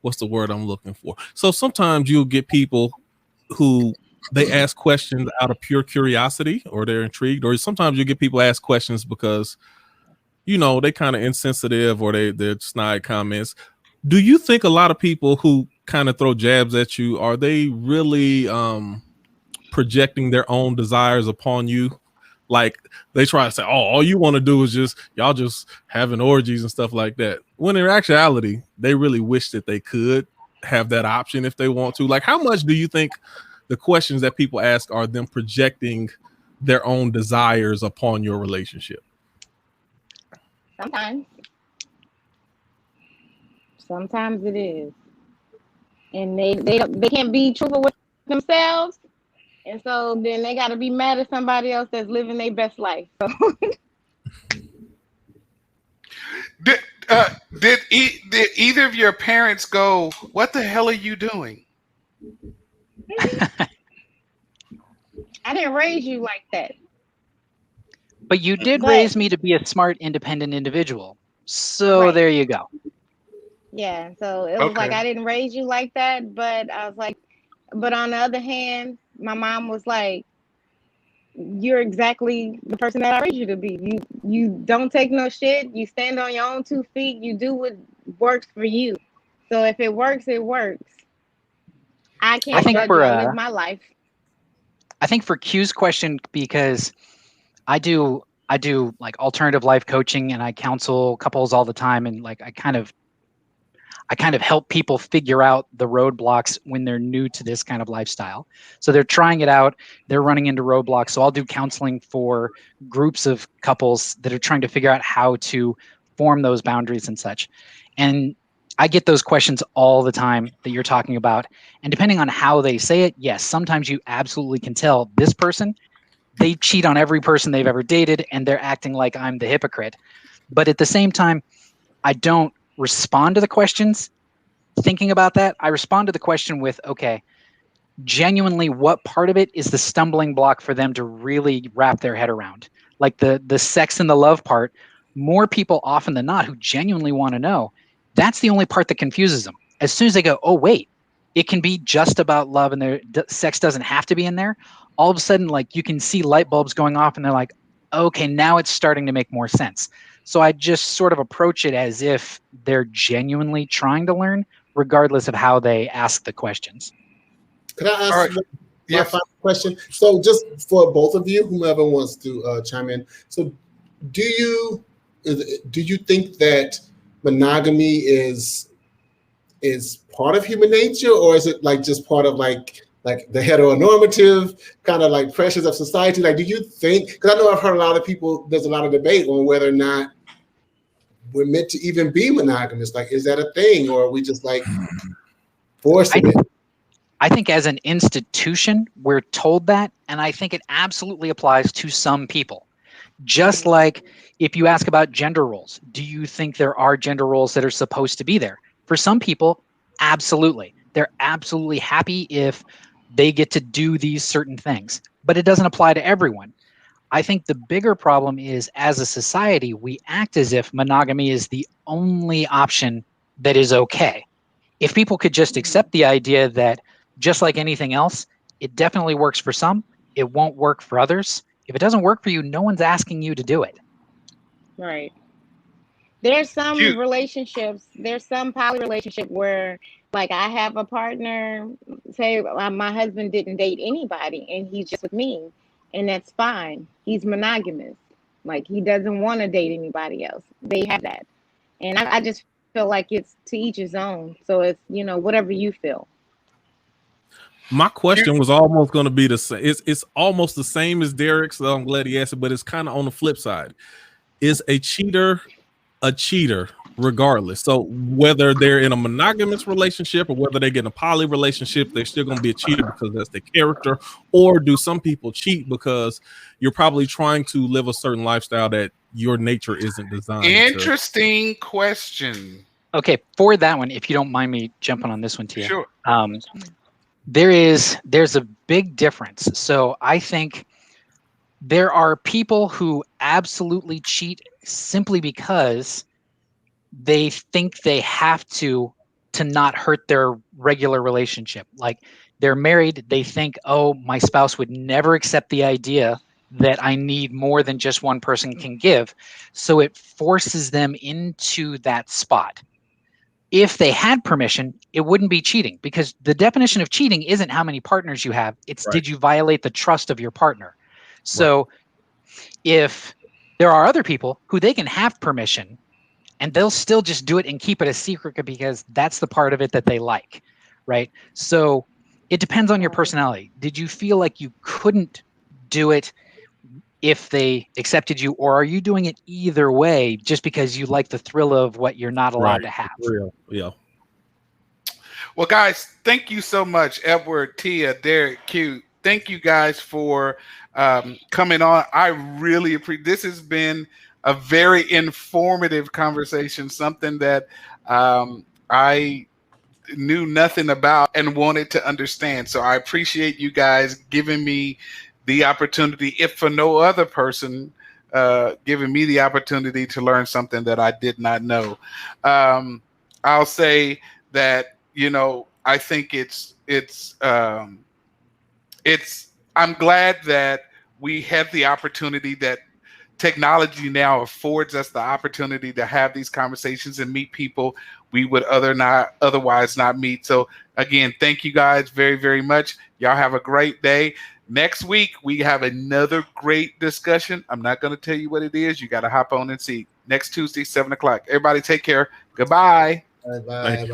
what's the word I'm looking for? So sometimes you'll get people who they ask questions out of pure curiosity, or they're intrigued, or sometimes you get people ask questions because they kind of insensitive, or they're snide comments. Do you think a lot of people who kind of throw jabs at you, are they really projecting their own desires upon you? Like they try to say, oh, all you want to do is y'all just having orgies and stuff like that. When in actuality, they really wish that they could have that option if they want to. Like, how much do you think the questions that people ask are them projecting their own desires upon your relationship? Sometimes it is, and they can't be truthful with themselves, and so then they got to be mad at somebody else that's living their best life. So. Did either of your parents go, what the hell are you doing? I didn't raise you like that. But you did raise me to be a smart, independent individual. So There you go. Yeah, so it was like I didn't raise you like that, but I was like, but on the other hand, my mom was like, you're exactly the person that I raised you to be. You don't take no shit. You stand on your own 2 feet. You do what works for you. So if it works, it works. I can't judge you. I live my life. I think for Q's question, because I do like alternative life coaching, and I counsel couples all the time, and like I kind of help people figure out the roadblocks when they're new to this kind of lifestyle. So they're trying it out, they're running into roadblocks. So I'll do counseling for groups of couples that are trying to figure out how to form those boundaries and such. And I get those questions all the time that you're talking about. And depending on how they say it, yes, sometimes you absolutely can tell this person, they cheat on every person they've ever dated, and they're acting like I'm the hypocrite. But at the same time, I don't respond to the questions thinking about that. I respond to the question with, okay, genuinely, what part of it is the stumbling block for them to really wrap their head around? Like the sex and the love part, more people often than not who genuinely want to know, that's the only part that confuses them. As soon as they go, oh, wait, it can be just about love and their sex doesn't have to be in there. All of a sudden, like you can see light bulbs going off and they're like, okay, now it's starting to make more sense. So I just sort of approach it as if they're genuinely trying to learn, regardless of how they ask the questions. Can I All ask right. my Yes. final question? So just for both of you, whomever wants to chime in. So do you think that monogamy is part of human nature, or is it like just part of like the heteronormative kind of like pressures of society? Like, do you think, because I know I've heard a lot of people, there's a lot of debate on whether or not we're meant to even be monogamous. Like, is that a thing, or are we just like forcing it? I think as an institution, we're told that, and I think it absolutely applies to some people. Just like if you ask about gender roles, do you think there are gender roles that are supposed to be there? For some people, absolutely. They're absolutely happy if they get to do these certain things, but it doesn't apply to everyone. I think the bigger problem is, as a society, we act as if monogamy is the only option that is okay. If people could just accept the idea that, just like anything else, it definitely works for some, it won't work for others. If it doesn't work for you, no one's asking you to do it. Right. There's some Cute. relationships, there's some poly relationship where, like, I have a partner, say my husband didn't date anybody and he's just with me, and that's fine. He's monogamous. Like, he doesn't want to date anybody else. They have that. And I just feel like it's to each his own. So it's, whatever you feel. My question was almost going to be the same. It's almost the same as Derek's, so I'm glad he asked it, but it's kind of on the flip side. Is a cheater regardless? So whether they're in a monogamous relationship or whether they get in a poly relationship, they're still going to be a cheater because that's their character. Or do some people cheat because you're probably trying to live a certain lifestyle that your nature isn't designed Interesting question. Okay, for that one, if you don't mind me jumping on this one, Tia. Sure. There's a big difference. So I think there are people who absolutely cheat simply because they think they have to not hurt their regular relationship. Like, they're married, they think, oh, my spouse would never accept the idea that I need more than just one person can give. So it forces them into that spot. If they had permission, it wouldn't be cheating, because the definition of cheating isn't how many partners you have. It's Right. Did you violate the trust of your partner? So if there are other people who they can have permission and they'll still just do it and keep it a secret because that's the part of it that they like, right? So it depends on your personality. Did you feel like you couldn't do it if they accepted you, or are you doing it either way just because you like the thrill of what you're not allowed to have? Real. Yeah. Well, guys, thank you so much, Edward, Tia, Derek, Q. Thank you guys for coming on. I really appreciate. This has been a very informative conversation, something that I knew nothing about and wanted to understand. So I appreciate you guys giving me the opportunity, if for no other person, giving me the opportunity to learn something that I did not know. I'll say that, I think I'm glad that we have the opportunity, that technology now affords us the opportunity to have these conversations and meet people we would otherwise not meet. So again, thank you guys very, very much. Y'all have a great day. Next week, we have another great discussion. I'm not going to tell you what it is. You got to hop on and see. Next Tuesday, 7 o'clock. Everybody take care. Goodbye. Bye.